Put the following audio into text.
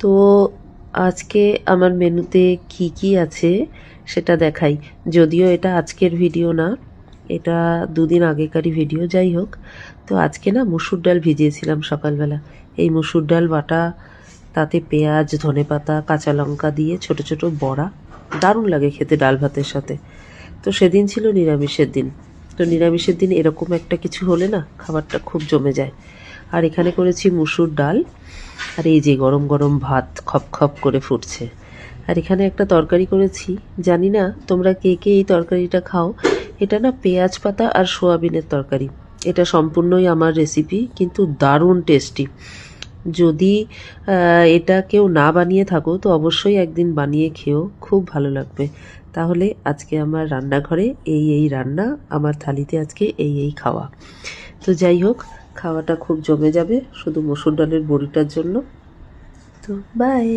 তো আজকে আমার মেনুতে কি কি আছে সেটা দেখাই। যদিও এটা আজকের ভিডিও না, এটা দুদিন আগেকারই ভিডিও। যাই হোক, তো আজকে না মুসুর ডাল ভিজিয়েছিলাম সকালবেলা। এই মুসুর ডাল বাটা, তাতে পেঁয়াজ, ধনেপাতা, কাঁচা লঙ্কা দিয়ে ছোট ছোট বড়া, দারুণ লাগে খেতে ডাল ভাতের সাথে। তো সেদিন ছিল নিরামিষের দিন। তো নিরামিষের দিন এরকম একটা কিছু হলে না খাবারটা খুব জমে যায়। আর এখানে করেছি মুসুর ডাল, আর এই যে গরম গরম ভাত খপ খপ করে ফুটছে। আর এখানে একটা তরকারি করেছি, জানি না তোমরা কে কে এই তরকারিটা খাও। এটা না পেঁয়াজ পাতা আর সোয়াবিনের তরকারি। এটা সম্পূর্ণই আমার রেসিপি, কিন্তু দারুণ টেস্টি। যদি এটা কেউ না বানিয়ে থাকো তো অবশ্যই একদিন বানিয়ে খেও, খুব ভালো লাগবে। তাহলে আজকে আমার রান্নাঘরে এই রান্না, আমার থালিতে আজকে এই খাওয়া। তো যাই হোক, খাওয়াটা খুব জমে যাবে শুধু মসুর ডালের বড়িটার জন্য। তো বাই।